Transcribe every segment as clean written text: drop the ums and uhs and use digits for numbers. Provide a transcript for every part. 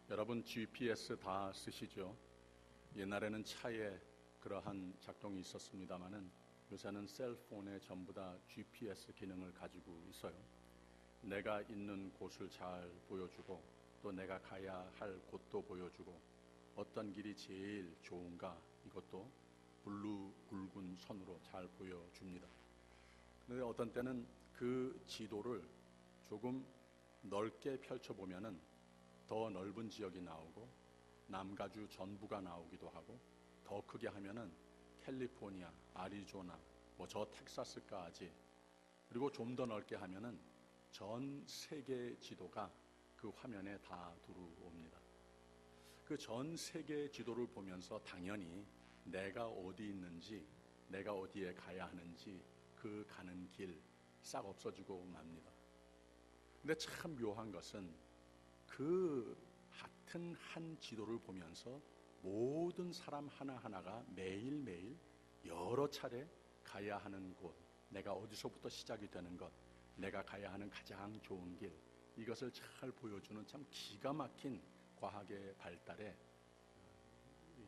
여러분 GPS 다 쓰시죠? 옛날에는 차에 그러한 작동이 있었습니다마는 요새는 셀폰에 전부 다 GPS 기능을 가지고 있어요. 내가 있는 곳을 잘 보여주고 또 내가 가야 할 곳도 보여주고 어떤 길이 제일 좋은가 이것도 붉은 선으로 잘 보여줍니다. 그런데 어떤 때는 그 지도를 조금 넓게 펼쳐보면은 더 넓은 지역이 나오고 남가주 전부가 나오기도 하고 더 크게 하면은 캘리포니아, 아리조나, 뭐 저 텍사스까지 그리고 좀 더 넓게 하면은 전 세계 지도가 그 화면에 다 들어옵니다. 그 전 세계 지도를 보면서 당연히 내가 어디 있는지, 내가 어디에 가야 하는지 그 가는 길 싹 없어지고 맙니다. 근데 참 묘한 것은 그 같은 한 지도를 보면서 모든 사람 하나하나가 매일매일 여러 차례 가야 하는 곳, 내가 어디서부터 시작이 되는 것, 내가 가야 하는 가장 좋은 길, 이것을 잘 보여주는 참 기가 막힌 과학의 발달의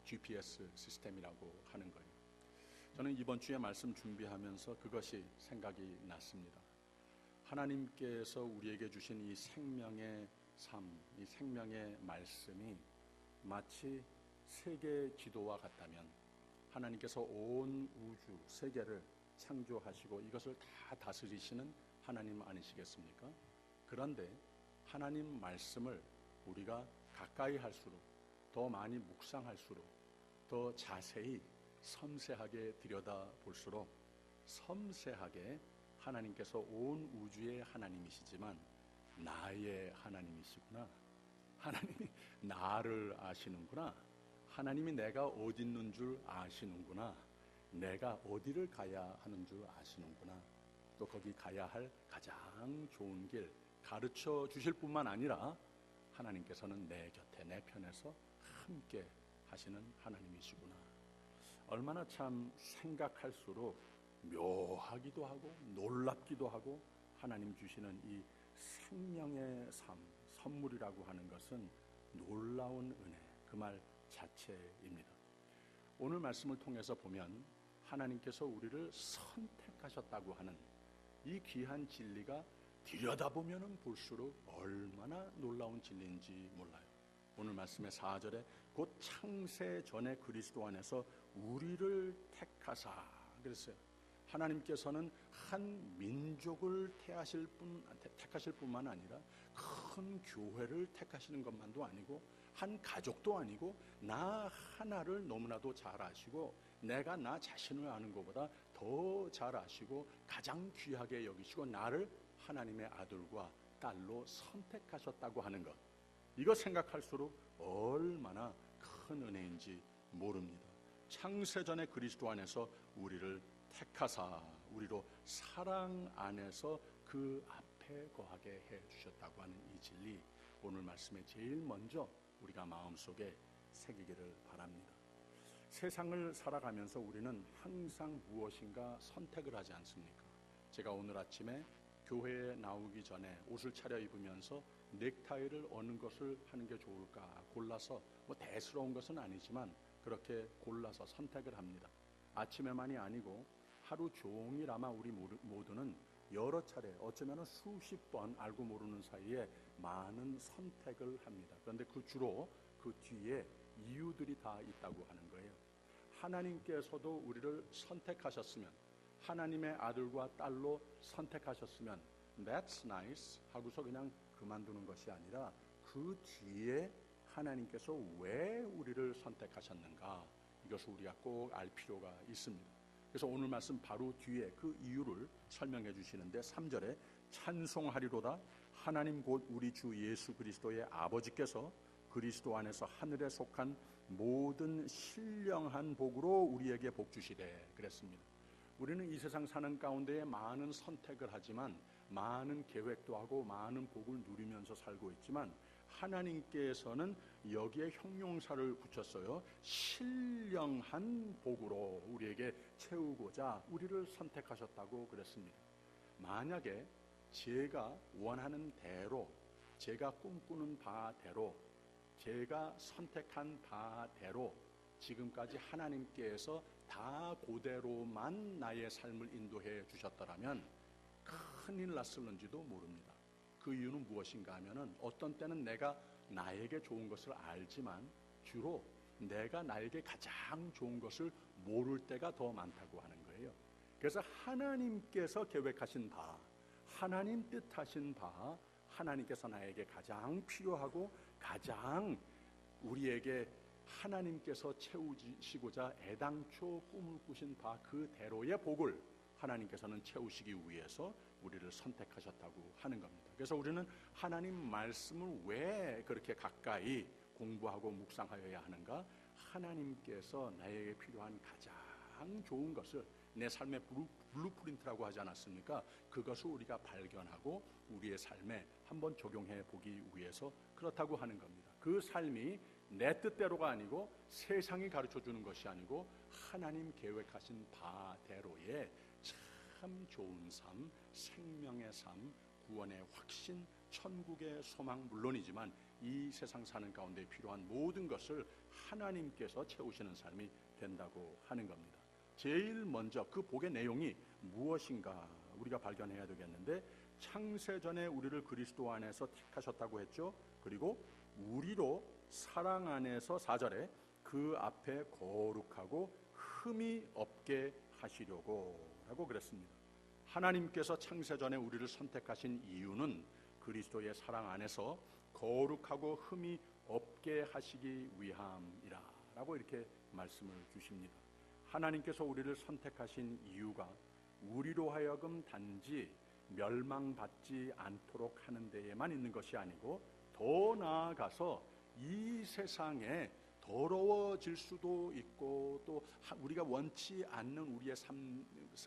GPS 시스템이라고 하는 거예요. 저는 이번 주에 말씀 준비하면서 그것이 생각이 났습니다. 하나님께서 우리에게 주신 이 생명의 삶, 이 생명의 말씀이 마치 세계 지도와 같다면 하나님께서 온 우주, 세계를 창조하시고 이것을 다 다스리시는 하나님 아니시겠습니까? 그런데 하나님 말씀을 우리가 가까이 할수록 더 많이 묵상할수록 더 자세히 섬세하게 들여다볼수록 섬세하게 하나님께서 온 우주의 하나님이시지만 나의 하나님이시구나. 하나님이 나를 아시는구나. 하나님이 내가 어디 있는 줄 아시는구나. 내가 어디를 가야 하는 줄 아시는구나. 또 거기 가야 할 가장 좋은 길 가르쳐 주실 뿐만 아니라 하나님께서는 내 곁에 내 편에서 함께 하시는 하나님이시구나. 얼마나 참 생각할수록 묘하기도 하고 놀랍기도 하고 하나님 주시는 이 생명의 삶, 선물이라고 하는 것은 놀라운 은혜, 그 말 자체입니다. 오늘 말씀을 통해서 보면 하나님께서 우리를 선택하셨다고 하는 이 귀한 진리가 들여다보면 볼수록 얼마나 놀라운 진리인지 몰라요. 오늘 말씀의 4절에 곧 창세 전에 그리스도 안에서 우리를 택하사 그랬어요. 하나님께서는 한 민족을 택하실 뿐만 아니라 큰 교회를 택하시는 것만도 아니고 한 가족도 아니고 나 하나를 너무나도 잘 아시고 내가 나 자신을 아는 것보다 더 잘 아시고 가장 귀하게 여기시고 나를 하나님의 아들과 딸로 선택하셨다고 하는 것, 이거 생각할수록 얼마나 큰 은혜인지 모릅니다. 창세전에 그리스도 안에서 우리를 택하사 우리로 사랑 안에서 그 앞에 거하게 해주셨다고 하는 이 진리, 오늘 말씀에 제일 먼저 우리가 마음속에 새기기를 바랍니다. 세상을 살아가면서 우리는 항상 무엇인가 선택을 하지 않습니까? 제가 오늘 아침에 교회에 나오기 전에 옷을 차려입으면서 넥타이를 어느 것을 하는 게 좋을까 골라서, 뭐 대수로운 것은 아니지만 그렇게 골라서 선택을 합니다. 아침에만이 아니고 하루 종일 아마 우리 모두는 여러 차례, 어쩌면 수십 번 알고 모르는 사이에 많은 선택을 합니다. 그런데 주로 그 뒤에 이유들이 다 있다고 하는 거예요. 하나님께서도 우리를 선택하셨으면, 하나님의 아들과 딸로 선택하셨으면 That's nice 하고서 그냥 그만두는 것이 아니라 그 뒤에 하나님께서 왜 우리를 선택하셨는가, 이것을 우리가 꼭 알 필요가 있습니다. 그래서 오늘 말씀 바로 뒤에 그 이유를 설명해 주시는데 3절에 찬송하리로다 하나님 곧 우리 주 예수 그리스도의 아버지께서 그리스도 안에서 하늘에 속한 모든 신령한 복으로 우리에게 복 주시되 그랬습니다. 우리는 이 세상 사는 가운데 많은 선택을 하지만 많은 계획도 하고 많은 복을 누리면서 살고 있지만 하나님께서는 여기에 형용사를 붙였어요. 신령한 복으로 우리에게 채우고자 우리를 선택하셨다고 그랬습니다. 만약에 제가 원하는 대로, 제가 꿈꾸는 바대로 제가 선택한 바대로 지금까지 하나님께서 다 그대로만 나의 삶을 인도해 주셨더라면 큰일 났을는지도 모릅니다. 그 이유는 무엇인가 하면은 어떤 때는 내가 나에게 좋은 것을 알지만 주로 내가 나에게 가장 좋은 것을 모를 때가 더 많다고 하는 거예요. 그래서 하나님께서 계획하신 바, 하나님 뜻하신 바, 하나님께서 나에게 가장 필요하고 가장 우리에게 하나님께서 채우시고자 애당초 꿈을 꾸신 바 그대로의 복을 하나님께서는 채우시기 위해서 우리를 선택하셨다고 하는 겁니다. 그래서 우리는 하나님 말씀을 왜 그렇게 가까이 공부하고 묵상하여야 하는가? 하나님께서 나에게 필요한 가장 좋은 것을 내 삶의 블루프린트라고 하지 않았습니까? 그것을 우리가 발견하고 우리의 삶에 한번 적용해 보기 위해서 그렇다고 하는 겁니다. 그 삶이 내 뜻대로가 아니고 세상이 가르쳐주는 것이 아니고 하나님 계획하신 바대로의 참 좋은 삶, 생명의 삶, 구원의 확신, 천국의 소망 물론이지만 이 세상 사는 가운데 필요한 모든 것을 하나님께서 채우시는 삶이 된다고 하는 겁니다. 제일 먼저 그 복의 내용이 무엇인가 우리가 발견해야 되겠는데, 창세전에 우리를 그리스도 안에서 택하셨다고 했죠. 그리고 우리로 사랑 안에서 4절에 그 앞에 거룩하고 흠이 없게 하시려고 라고 그랬습니다. 하나님께서 창세전에 우리를 선택하신 이유는 그리스도의 사랑 안에서 거룩하고 흠이 없게 하시기 위함이라 라고 이렇게 말씀을 주십니다. 하나님께서 우리를 선택하신 이유가 우리로 하여금 단지 멸망받지 않도록 하는 데에만 있는 것이 아니고 더 나아가서 이 세상에 더러워질 수도 있고 또 우리가 원치 않는 우리의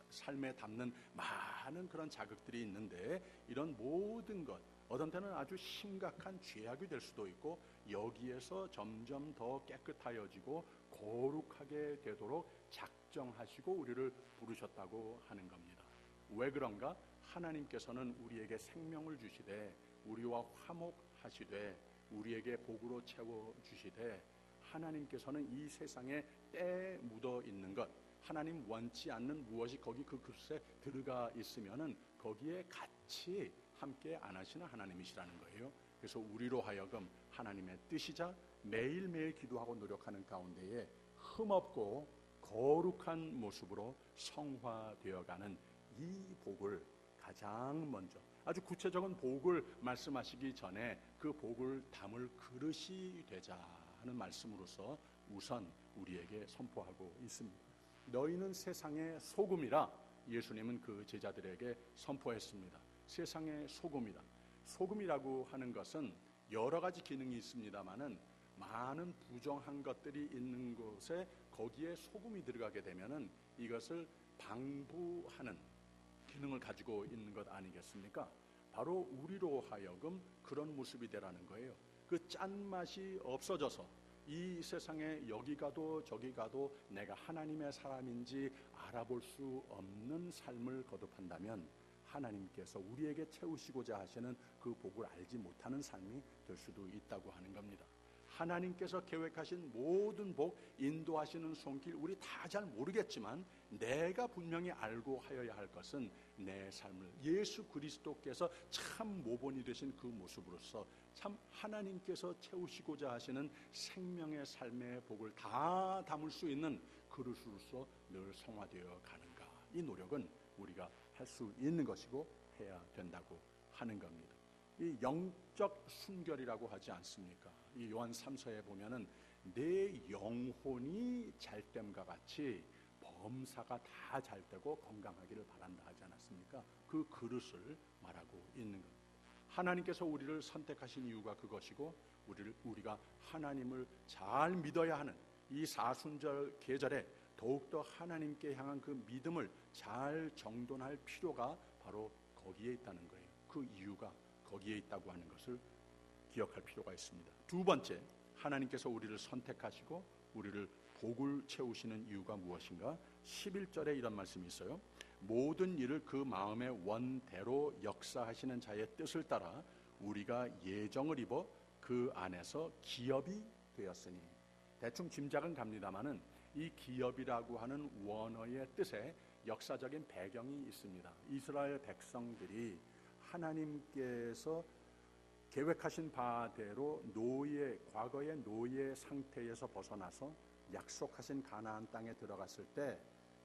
삶에 담는 많은 그런 자극들이 있는데, 이런 모든 것 어떤 때는 아주 심각한 죄악이 될 수도 있고 여기에서 점점 더 깨끗하여지고 거룩하게 되도록 작정하시고 우리를 부르셨다고 하는 겁니다. 왜 그런가? 하나님께서는 우리에게 생명을 주시되 우리와 화목하시되 우리에게 복으로 채워주시되, 하나님께서는 이 세상에 때에 묻어 있는 것, 하나님 원치 않는 무엇이 거기 그 그릇에 들어가 있으면은 거기에 같이 함께 안 하시는 하나님이시라는 거예요. 그래서 우리로 하여금 하나님의 뜻이자 매일매일 기도하고 노력하는 가운데에 흠없고 거룩한 모습으로 성화되어가는 이 복을 가장 먼저, 아주 구체적인 복을 말씀하시기 전에 그 복을 담을 그릇이 되자 하는 말씀으로서 우선 우리에게 선포하고 있습니다. 너희는 세상의 소금이라 예수님은 그 제자들에게 선포했습니다. 세상의 소금이라. 소금이라고 하는 것은 여러 가지 기능이 있습니다만은 많은 부정한 것들이 있는 곳에 거기에 소금이 들어가게 되면은 이것을 방부하는 기능을 가지고 있는 것 아니겠습니까? 바로 우리로 하여금 그런 모습이 되라는 거예요. 그 짠맛이 없어져서 이 세상에 여기 가도 저기 가도 내가 하나님의 사람인지 알아볼 수 없는 삶을 거듭한다면 하나님께서 우리에게 채우시고자 하시는 그 복을 알지 못하는 삶이 될 수도 있다고 하는 겁니다. 하나님께서 계획하신 모든 복, 인도하시는 손길 우리 다 잘 모르겠지만 내가 분명히 알고 하여야 할 것은 내 삶을 예수 그리스도께서 참 모본이 되신 그 모습으로서 참 하나님께서 채우시고자 하시는 생명의 삶의 복을 다 담을 수 있는 그릇으로서 늘 성화되어 가는가, 이 노력은 우리가 할 수 있는 것이고 해야 된다고 하는 겁니다. 이 영적 순결이라고 하지 않습니까? 이 요한 3서에 보면은 내 영혼이 잘됨과 같이 범사가 다 잘되고 건강하기를 바란다 하지 않았습니까? 그 그릇을 말하고 있는 겁니다. 하나님께서 우리를 선택하신 이유가 그것이고 우리가 하나님을 잘 믿어야 하는 이 사순절 계절에 더욱더 하나님께 향한 그 믿음을 잘 정돈할 필요가 바로 거기에 있다는 거예요. 그 이유가 거기에 있다고 하는 것을 기억할 필요가 있습니다. 두 번째, 하나님께서 우리를 선택하시고 우리를 복을 채우시는 이유가 무엇인가? 11절에 이런 말씀이 있어요. 모든 일을 그 마음의 원대로 역사하시는 자의 뜻을 따라 우리가 예정을 입어 그 안에서 기업이 되었으니. 대충 짐작은 갑니다마는 이 기업이라고 하는 원어의 뜻에 역사적인 배경이 있습니다. 이스라엘 백성들이 하나님께서 계획하신 바대로 과거의 노예 상태에서 벗어나서 약속하신 가나안 땅에 들어갔을 때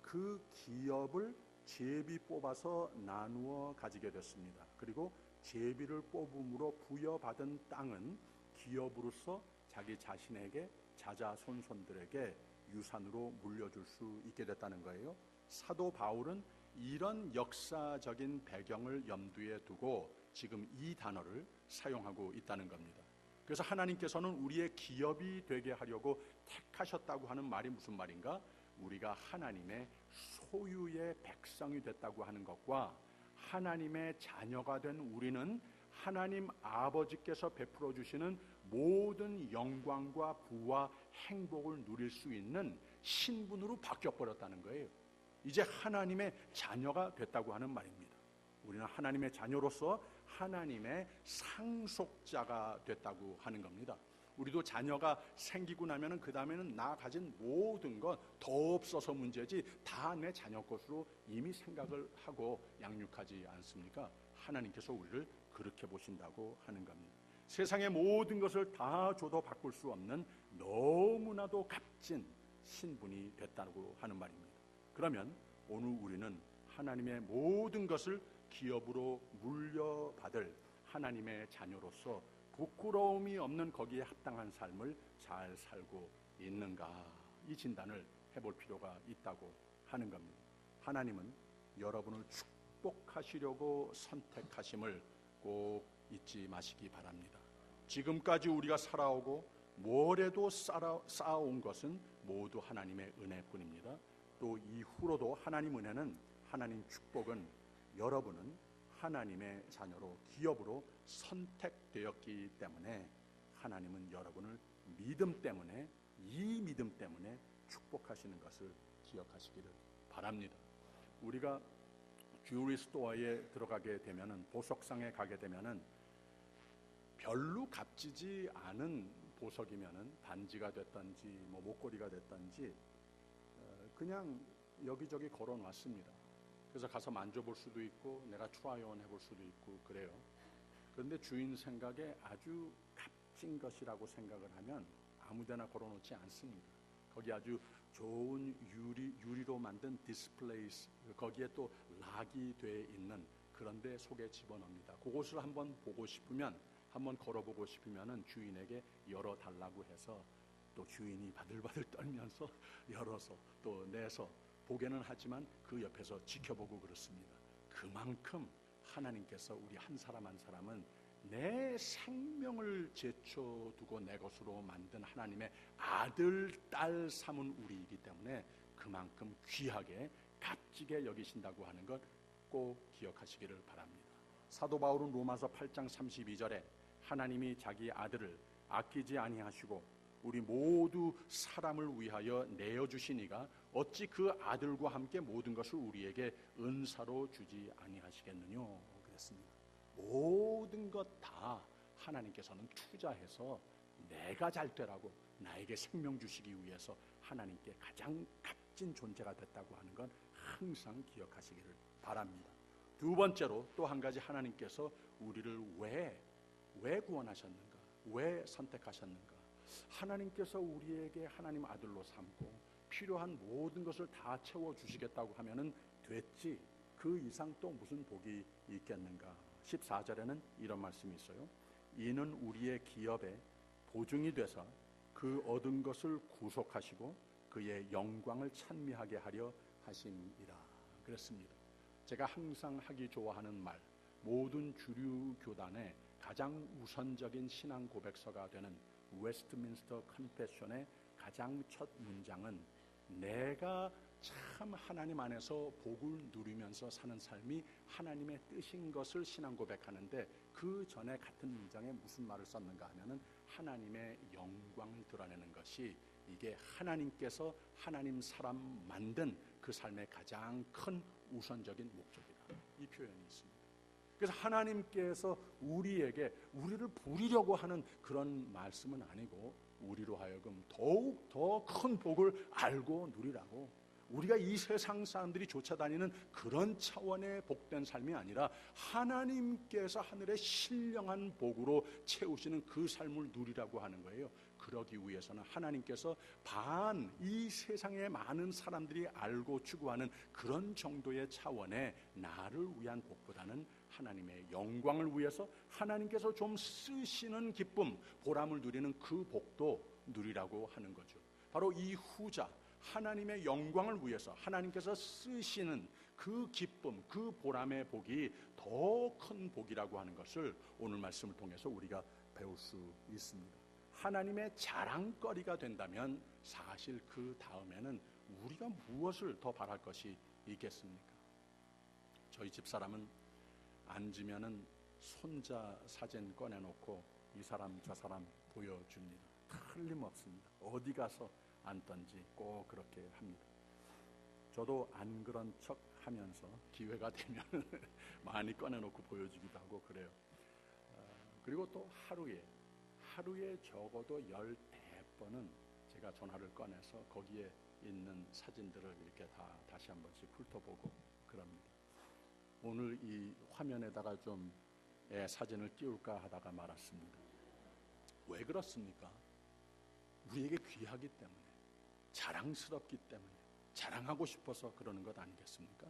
그 기업을 제비 뽑아서 나누어 가지게 됐습니다. 그리고 제비를 뽑음으로 부여받은 땅은 기업으로서 자기 자신에게 자자손손들에게 유산으로 물려줄 수 있게 됐다는 거예요. 사도 바울은 이런 역사적인 배경을 염두에 두고 지금 이 단어를 사용하고 있다는 겁니다. 그래서 하나님께서는 우리의 기업이 되게 하려고 택하셨다고 하는 말이 무슨 말인가? 우리가 하나님의 소유의 백성이 됐다고 하는 것과 하나님의 자녀가 된 우리는 하나님 아버지께서 베풀어 주시는 모든 영광과 부와 행복을 누릴 수 있는 신분으로 바뀌어버렸다는 거예요. 이제 하나님의 자녀가 됐다고 하는 말입니다. 우리는 하나님의 자녀로서 하나님의 상속자가 됐다고 하는 겁니다. 우리도 자녀가 생기고 나면은 그 다음에는 나 가진 모든 것 더 없어서 문제지 다 내 자녀 것으로 이미 생각을 하고 양육하지 않습니까? 하나님께서 우리를 그렇게 보신다고 하는 겁니다. 세상의 모든 것을 다 줘도 바꿀 수 없는 너무나도 값진 신분이 됐다고 하는 말입니다. 그러면 오늘 우리는 하나님의 모든 것을 기업으로 물려받을 하나님의 자녀로서 부끄러움이 없는 거기에 합당한 삶을 잘 살고 있는가, 이 진단을 해볼 필요가 있다고 하는 겁니다. 하나님은 여러분을 축복하시려고 선택하심을 꼭 잊지 마시기 바랍니다. 지금까지 우리가 살아오고 뭐래도 쌓아온 것은 모두 하나님의 은혜뿐입니다. 또 이후로도 하나님 은혜는, 하나님 축복은 여러분은 하나님의 자녀로, 기업으로 선택되었기 때문에 하나님은 여러분을 믿음 때문에, 이 믿음 때문에 축복하시는 것을 기억하시기를 바랍니다. 우리가 주얼리 스토어에 들어가게 되면은, 보석상에 가게 되면은 별로 값지지 않은 보석이면은 반지가 됐든지 뭐 목걸이가 됐든지 그냥 여기저기 걸어 놨습니다. 그래서 가서 만져볼 수도 있고 내가 트라이온 해볼 수도 있고 그래요. 그런데 주인 생각에 아주 값진 것이라고 생각을 하면 아무데나 걸어놓지 않습니다. 거기 아주 좋은 유리로 만든 디스플레이스, 거기에 또 락이 돼 있는 그런데 속에 집어넣습니다. 그것을 한번 보고 싶으면, 한번 걸어보고 싶으면은 주인에게 열어달라고 해서 또 주인이 바들바들 떨면서 열어서 또 내서 보게는 하지만 그 옆에서 지켜보고 그렇습니다. 그만큼 하나님께서 우리 한 사람 한 사람은 내 생명을 제쳐두고 내 것으로 만든 하나님의 아들, 딸 삼은 우리이기 때문에 그만큼 귀하게 값지게 여기신다고 하는 것 꼭 기억하시기를 바랍니다. 사도 바울은 로마서 8장 32절에 하나님이 자기 아들을 아끼지 아니하시고 우리 모두 사람을 위하여 내어주시니가 어찌 그 아들과 함께 모든 것을 우리에게 은사로 주지 아니하시겠느냐 그랬습니다. 모든 것 다 하나님께서는 투자해서 내가 잘 되라고 나에게 생명 주시기 위해서 하나님께 가장 값진 존재가 됐다고 하는 건 항상 기억하시기를 바랍니다. 두 번째로 또 한 가지, 하나님께서 우리를 왜 구원하셨는가, 왜 선택하셨는가. 하나님께서 우리에게 하나님 아들로 삼고 필요한 모든 것을 다 채워주시겠다고 하면은 됐지, 그 이상 또 무슨 복이 있겠는가. 14절에는 이런 말씀이 있어요. 이는 우리의 기업에 보증이 돼서 그 얻은 것을 구속하시고 그의 영광을 찬미하게 하려 하심이라 그랬습니다. 제가 항상 하기 좋아하는 말, 모든 주류 교단의 가장 우선적인 신앙 고백서가 되는 웨스트민스터 컨페션의 가장 첫 문장은 내가 참 하나님 안에서 복을 누리면서 사는 삶이 하나님의 뜻인 것을 신앙 고백하는데, 그 전에 같은 문장에 무슨 말을 썼는가 하면은 하나님의 영광을 드러내는 것이 이게 하나님께서 하나님 사람 만든 그 삶의 가장 큰 우선적인 목적이다, 이 표현이 있습니다. 그래서 하나님께서 우리를 부리려고 하는 그런 말씀은 아니고 우리로 하여금 더욱 더 큰 복을 알고 누리라고, 우리가 이 세상 사람들이 쫓아다니는 그런 차원의 복된 삶이 아니라 하나님께서 하늘의 신령한 복으로 채우시는 그 삶을 누리라고 하는 거예요. 그러기 위해서는 하나님께서 이 세상의 많은 사람들이 알고 추구하는 그런 정도의 차원의 나를 위한 복보다는 하나님의 영광을 위해서 하나님께서 좀 쓰시는 기쁨, 보람을 누리는 그 복도 누리라고 하는 거죠. 바로 이 후자, 하나님의 영광을 위해서 하나님께서 쓰시는 그 기쁨, 그 보람의 복이 더 큰 복이라고 하는 것을 오늘 말씀을 통해서 우리가 배울 수 있습니다. 하나님의 자랑거리가 된다면 사실 그 다음에는 우리가 무엇을 더 바랄 것이 있겠습니까? 저희 집사람은 앉으면은 손자 사진 꺼내놓고 이 사람 저 사람 보여줍니다. 틀림없습니다. 어디 가서 앉던지 꼭 그렇게 합니다. 저도 안 그런 척 하면서 기회가 되면 많이 꺼내놓고 보여주기도 하고 그래요. 그리고 또 하루에 적어도 10번은 제가 전화를 꺼내서 거기에 있는 사진들을 이렇게 다시 한 번씩 훑어보고 그럽니다. 오늘 이 화면에다가 좀 애 사진을 띄울까 하다가 말았습니다. 왜 그렇습니까? 우리에게 귀하기 때문에, 자랑스럽기 때문에, 자랑하고 싶어서 그러는 것 아니겠습니까?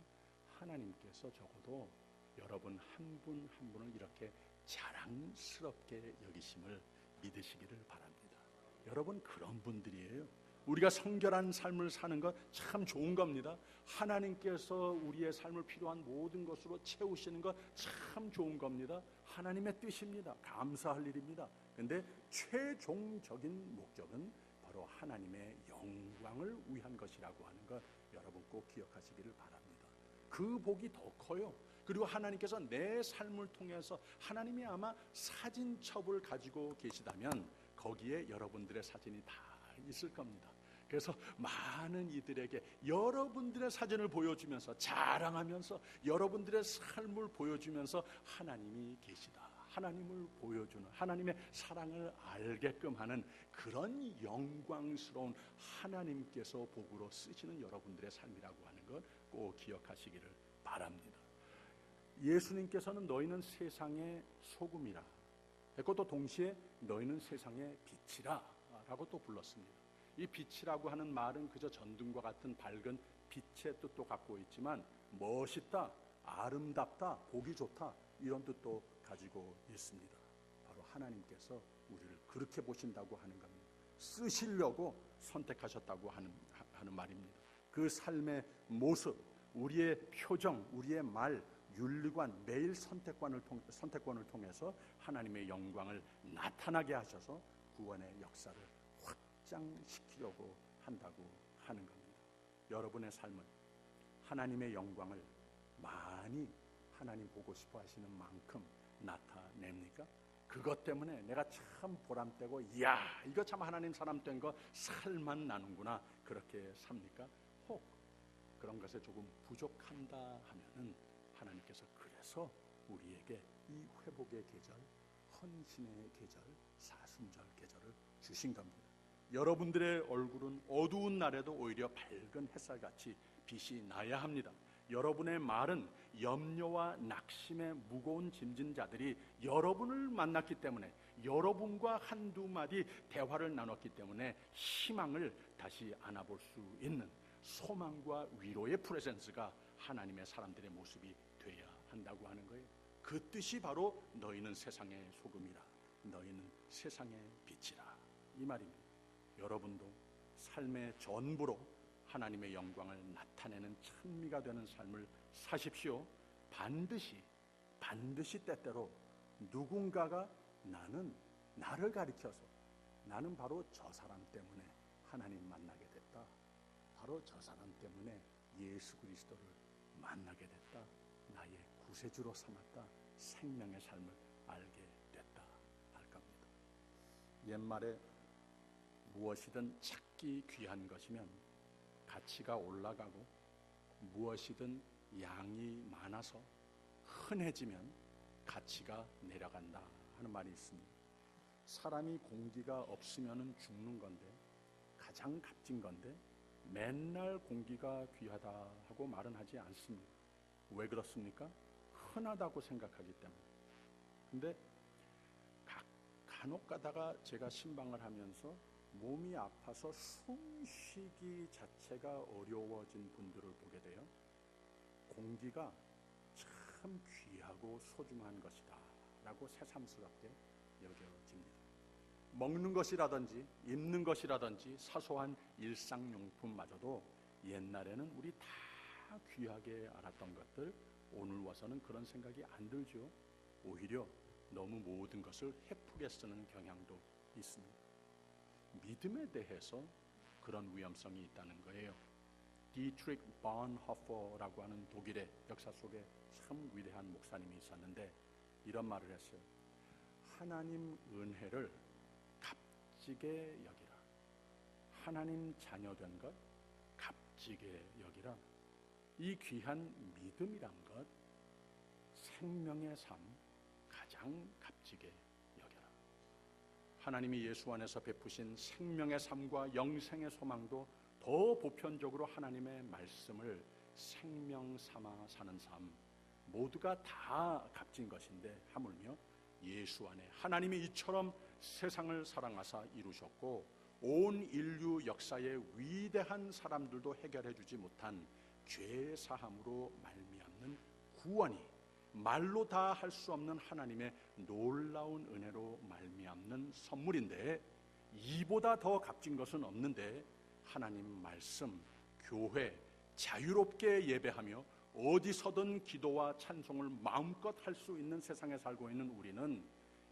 하나님께서 적어도 여러분 한 분 한 분을 이렇게 자랑스럽게 여기심을 믿으시기를 바랍니다. 여러분 그런 분들이에요. 우리가 성결한 삶을 사는 것 참 좋은 겁니다. 하나님께서 우리의 삶을 필요한 모든 것으로 채우시는 것 참 좋은 겁니다. 하나님의 뜻입니다. 감사할 일입니다. 그런데 최종적인 목적은 바로 하나님의 영광을 위한 것이라고 하는 것 여러분 꼭 기억하시기를 바랍니다. 그 복이 더 커요. 그리고 하나님께서 내 삶을 통해서 하나님이 아마 사진첩을 가지고 계시다면 거기에 여러분들의 사진이 다 있을 겁니다. 그래서 많은 이들에게 여러분들의 사진을 보여주면서 자랑하면서 여러분들의 삶을 보여주면서 하나님이 계시다, 하나님을 보여주는, 하나님의 사랑을 알게끔 하는 그런 영광스러운 하나님께서 복으로 쓰시는 여러분들의 삶이라고 하는 것 꼭 기억하시기를 바랍니다. 예수님께서는 너희는 세상의 소금이라 했고 또 동시에 너희는 세상의 빛이라 라고 또 불렀습니다. 이 빛이라고 하는 말은 그저 전등과 같은 밝은 빛의 뜻도 갖고 있지만 멋있다, 아름답다, 보기 좋다 이런 뜻도 가지고 있습니다. 바로 하나님께서 우리를 그렇게 보신다고 하는 겁니다. 쓰시려고 선택하셨다고 하는 말입니다. 그 삶의 모습, 우리의 표정, 우리의 말, 윤리관, 매일 선택권을 통해서 하나님의 영광을 나타나게 하셔서 구원의 역사를 확장시키려고 한다고 하는 겁니다. 여러분의 삶은 하나님의 영광을 많이 하나님 보고 싶어 하시는 만큼 나타냅니까? 그것 때문에 내가 참 보람되고 이야 이거 참 하나님 사람 된 거 살만 나는구나 그렇게 삽니까? 혹 그런 것에 조금 부족한다 하면은 하나님께서 그래서 우리에게 이 회복의 계절, 헌신의 계절, 사순절 계절을 주신 겁니다. 여러분들의 얼굴은 어두운 날에도 오히려 밝은 햇살같이 빛이 나야 합니다. 여러분의 말은 염려와 낙심에 무거운 짐진 자들이 여러분을 만났기 때문에, 여러분과 한두 마디 대화를 나눴기 때문에 희망을 다시 안아볼 수 있는 소망과 위로의 프레젠스가 하나님의 사람들의 모습이 돼야 한다고 하는 거예요. 그 뜻이 바로 너희는 세상의 소금이라, 너희는 세상의 빛이라 이 말입니다. 여러분도 삶의 전부로 하나님의 영광을 나타내는 찬미가 되는 삶을 사십시오. 반드시 때때로 누군가가 나를 가리켜서 나는 바로 저 사람 때문에 하나님 만나게 됐다, 바로 저 사람 때문에 예수 그리스도를 만나게 됐다, 나의 구세주로 삼았다, 생명의 삶을 알게 됐다 할 겁니다. 옛말에 무엇이든 찾기 귀한 것이면 가치가 올라가고 무엇이든 양이 많아서 흔해지면 가치가 내려간다 하는 말이 있습니다. 사람이 공기가 없으면 죽는 건데, 가장 값진 건데 맨날 공기가 귀하다 하고 말은 하지 않습니다. 왜 그렇습니까? 흔하다고 생각하기 때문에. 근데 간혹 가다가 제가 신방을 하면서 몸이 아파서 숨쉬기 자체가 어려워진 분들을 보게 돼요. 공기가 참 귀하고 소중한 것이다 라고 새삼스럽게 여겨집니다. 먹는 것이라든지 입는 것이라든지 사소한 일상용품마저도 옛날에는 우리 다 귀하게 알았던 것들, 오늘 와서는 그런 생각이 안 들죠. 오히려 너무 모든 것을 헤프게 쓰는 경향도 있습니다. 믿음에 대해서 그런 위험성이 있다는 거예요. 디트리히 bonhoeffer라고 하는 독일의 역사 속에 참 위대한 목사님이 있었는데 이런 말을 했어요. 하나님 은혜를 값지게 여기라. 하나님 자녀된 것 값지게 여기라. 이 귀한 믿음이란 것, 생명의 삶 가장 값지게 여겨라. 하나님이 예수 안에서 베푸신 생명의 삶과 영생의 소망도 더 보편적으로 하나님의 말씀을 생명 삼아 사는 삶, 모두가 다 값진 것인데 하물며 예수 안에 하나님이 이처럼 세상을 사랑하사 이루셨고 온 인류 역사의 위대한 사람들도 해결해 주지 못한 죄 사함으로 말미암는 구원이 말로 다 할 수 없는 하나님의 놀라운 은혜로 말미암는 선물인데, 이보다 더 값진 것은 없는데 하나님 말씀, 교회, 자유롭게 예배하며 어디서든 기도와 찬송을 마음껏 할 수 있는 세상에 살고 있는 우리는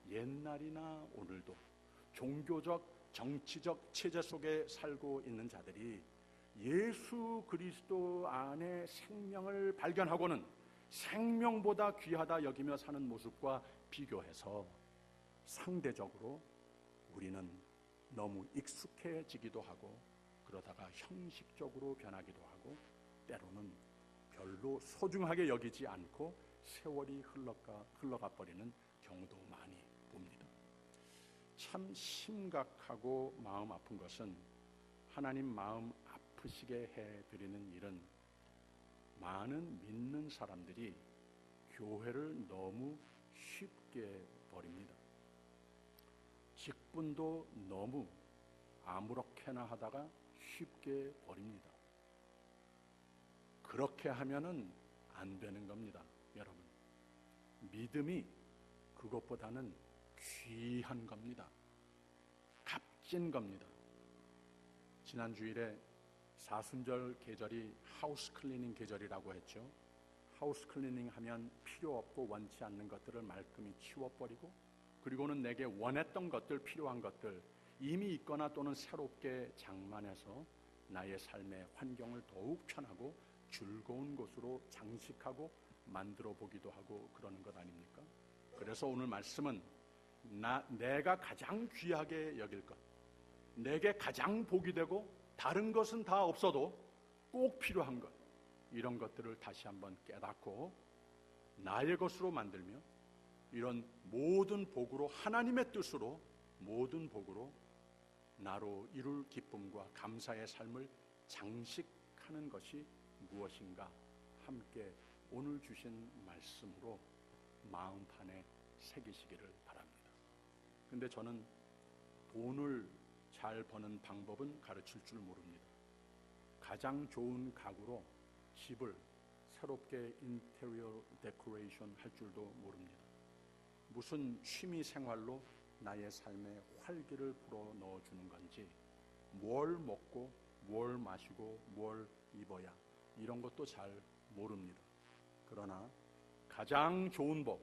옛날이나 오늘도 종교적, 정치적 체제 속에 살고 있는 자들이 예수 그리스도 안에 생명을 발견하고는 생명보다 귀하다 여기며 사는 모습과 비교해서 상대적으로 우리는 너무 익숙해지기도 하고 그러다가 형식적으로 변하기도 하고 때로는 별로 소중하게 여기지 않고 세월이 흘러가 버리는 경우도 많이 봅니다. 참 심각하고 마음 아픈 것은 하나님 마음 아프시게 해드리는 일은 많은 믿는 사람들이 교회를 너무 쉽게 버립니다. 직분도 너무 아무렇게나 하다가 쉽게 버립니다. 그렇게 하면은 안 되는 겁니다, 여러분. 믿음이 그것보다는 귀한 겁니다. 값진 겁니다. 지난 주일에 사순절 계절이 하우스 클리닝 계절이라고 했죠. 하우스 클리닝 하면 필요 없고 원치 않는 것들을 말끔히 치워버리고, 그리고는 내게 원했던 것들, 필요한 것들 이미 있거나 또는 새롭게 장만해서 나의 삶의 환경을 더욱 편하고 즐거운 곳으로 장식하고 만들어 보기도 하고 그러는 것 아닙니까? 그래서 오늘 말씀은 내가 가장 귀하게 여길 것, 내게 가장 복이 되고 다른 것은 다 없어도 꼭 필요한 것, 이런 것들을 다시 한번 깨닫고 나의 것으로 만들며 이런 모든 복으로, 하나님의 뜻으로 모든 복으로 나로 이룰 기쁨과 감사의 삶을 장식하는 것이 무엇인가 함께 오늘 주신 말씀으로 마음판에 새기시기를 바랍니다. 근데 저는 돈을 잘 버는 방법은 가르칠 줄 모릅니다. 가장 좋은 가구로 집을 새롭게 인테리어 데코레이션 할 줄도 모릅니다. 무슨 취미 생활로 나의 삶에 활기를 불어 넣어주는 건지, 뭘 먹고 뭘 마시고 뭘 입어야, 이런 것도 잘 모릅니다. 그러나 가장 좋은 복,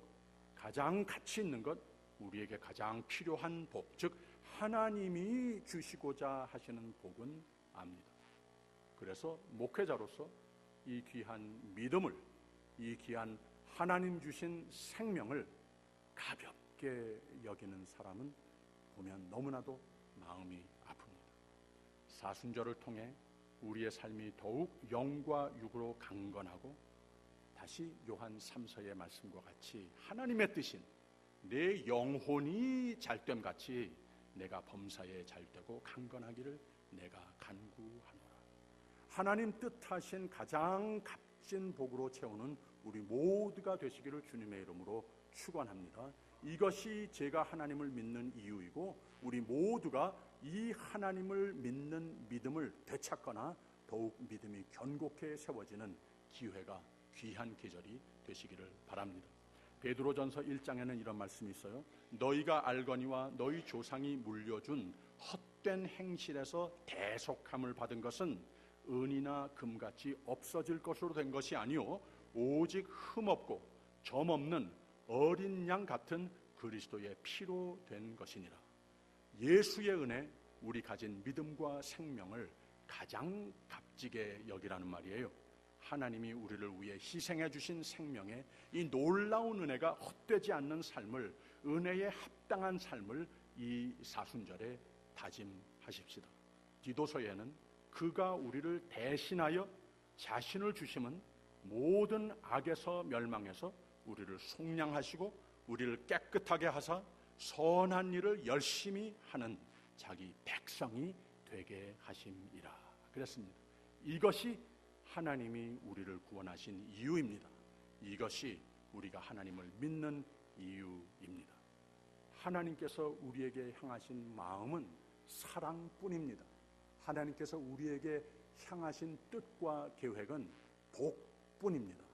가장 가치 있는 것, 우리에게 가장 필요한 복, 즉 하나님이 주시고자 하시는 복은 압니다. 그래서 목회자로서 이 귀한 믿음을, 이 귀한 하나님 주신 생명을 가볍게 여기는 사람은 보면 너무나도 마음이 아픕니다. 사순절을 통해 우리의 삶이 더욱 영과 육으로 강건하고 다시 요한 3서의 말씀과 같이 하나님의 뜻인 내 영혼이 잘됨 같이 내가 범사에 잘되고 강건하기를 내가 간구하노라. 하나님 뜻하신 가장 값진 복으로 채우는 우리 모두가 되시기를 주님의 이름으로 축원합니다. 이것이 제가 하나님을 믿는 이유이고 우리 모두가 이 하나님을 믿는 믿음을 되찾거나 더욱 믿음이 견고케 세워지는 기회가 귀한 계절이 되시기를 바랍니다. 베드로전서 1장에는 이런 말씀이 있어요. 너희가 알거니와 너희 조상이 물려준 헛된 행실에서 대속함을 받은 것은 은이나 금같이 없어질 것으로 된 것이 아니요 오직 흠없고 점없는 어린 양 같은 그리스도의 피로 된 것이니라. 예수의 은혜, 우리 가진 믿음과 생명을 가장 값지게 여기라는 말이에요. 하나님이 우리를 위해 희생해 주신 생명의 이 놀라운 은혜가 헛되지 않는 삶을, 은혜에 합당한 삶을 이 사순절에 다짐하십시다. 디도서에는 그가 우리를 대신하여 자신을 주심은 모든 악에서 멸망해서 우리를 속량하시고 우리를 깨끗하게 하사 선한 일을 열심히 하는 자기 백성이 되게 하심이라 그랬습니다. 이것이 하나님이 우리를 구원하신 이유입니다. 이것이 우리가 하나님을 믿는 이유입니다. 하나님께서 우리에게 향하신 마음은 사랑뿐입니다. 하나님께서 우리에게 향하신 뜻과 계획은 복뿐입니다.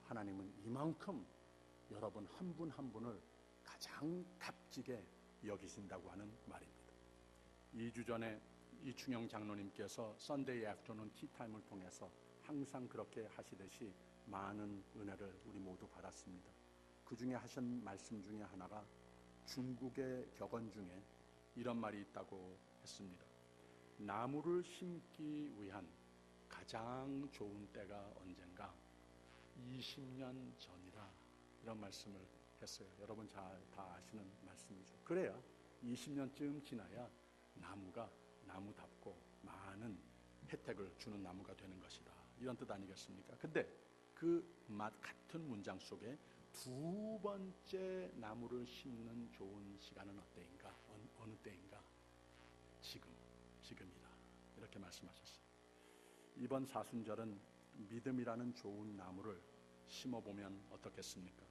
하나님은 이만큼 여러분 한 분 한 분을 가장 값지게 여기신다고 하는 말입니다. 2주 전에 이충영 장로님께서 썬데이 애프터눈 티타임을 통해서 항상 그렇게 하시듯이 많은 은혜를 우리 모두 받았습니다. 그 중에 하신 말씀 중에 하나가 중국의 격언 중에 이런 말이 있다고 했습니다. 나무를 심기 위한 가장 좋은 때가 언젠가 20년 전이다, 이런 말씀을 했어요. 여러분 다 아시는 말씀이죠. 그래야 20년쯤 지나야 나무가 나무답고 많은 혜택을 주는 나무가 되는 것이다, 이런 뜻 아니겠습니까? 근데 그 같은 문장 속에 두 번째 나무를 심는 좋은 시간은 어때인가? 어느 때인가? 지금이다, 이렇게 말씀하셨어요. 이번 사순절은 믿음이라는 좋은 나무를 심어보면 어떻겠습니까?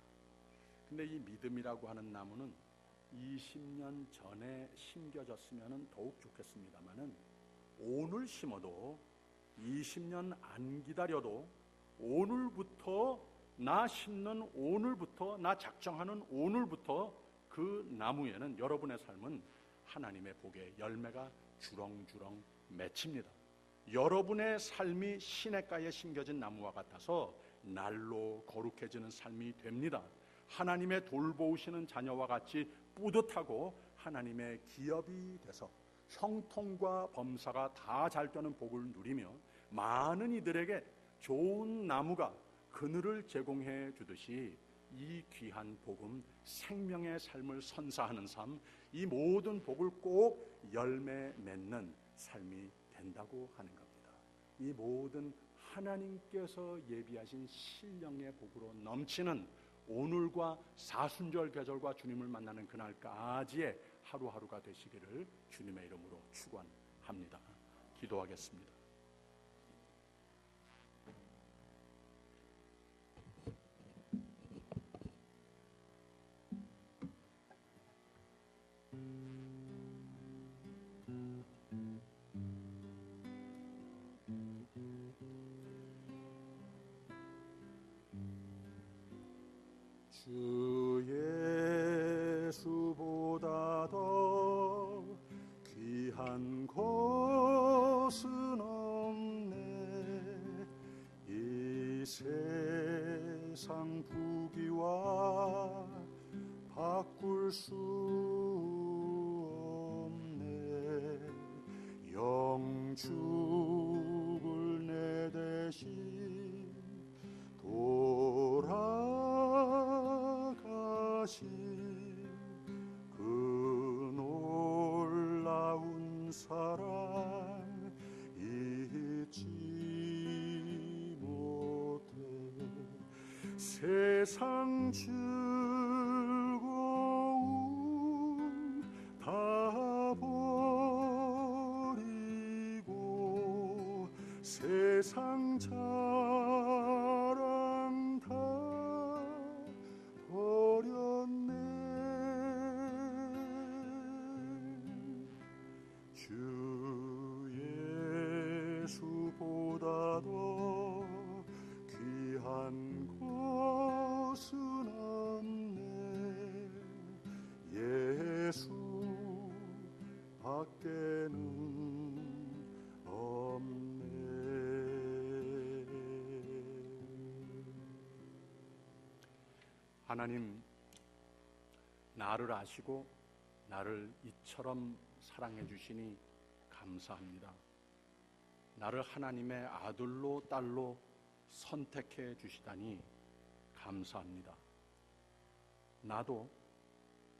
근데 이 믿음이라고 하는 나무는 20년 전에 심겨졌으면 더욱 좋겠습니다만은 오늘 심어도 20년 안 기다려도 오늘부터 나 심는 오늘부터, 나 작정하는 오늘부터 그 나무에는, 여러분의 삶은 하나님의 복의 열매가 주렁주렁 맺힙니다. 여러분의 삶이 시냇가에 심겨진 나무와 같아서 날로 거룩해지는 삶이 됩니다. 하나님의 돌보시는 자녀와 같이 뿌듯하고 하나님의 기업이 돼서 형통과 범사가 다 잘 되는 복을 누리며 많은 이들에게 좋은 나무가 그늘을 제공해 주듯이 이 귀한 복음, 생명의 삶을 선사하는 삶, 이 모든 복을 꼭 열매 맺는 삶이 된다고 하는 겁니다. 이 모든 하나님께서 예비하신 신령의 복으로 넘치는 오늘과 사순절 계절과 주님을 만나는 그날까지의 하루하루가 되시기를 주님의 이름으로 축원합니다. 기도하겠습니다. 주 예수보다 더 귀한 것은 없네. 이 세상 부귀와 바꿀 수 없네. 영축을 내 대신 돌아가신 그 놀라운 사랑 잊지 못해. 세상 즐거움 다 버리고 세상 자랑 다 버렸네. 주 예수보다 더 귀한 것은 없네. 예수 밖에는 없네. 하나님, 나를 아시고 나를 이처럼 사랑해 주시니 감사합니다. 나를 하나님의 아들로 딸로 선택해 주시다니 감사합니다. 나도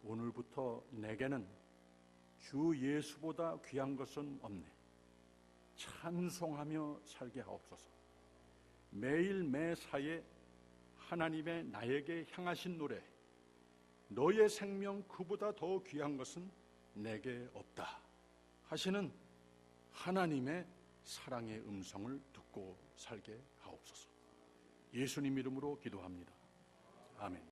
오늘부터 내게는 주 예수보다 귀한 것은 없네. 찬송하며 살게 하옵소서. 매일 매사에 하나님의 나에게 향하신 노래, 너의 생명 그보다 더 귀한 것은 내게 없다 하시는 하나님의 사랑의 음성을 듣고 살게 하옵소서. 예수님 이름으로 기도합니다. 아멘.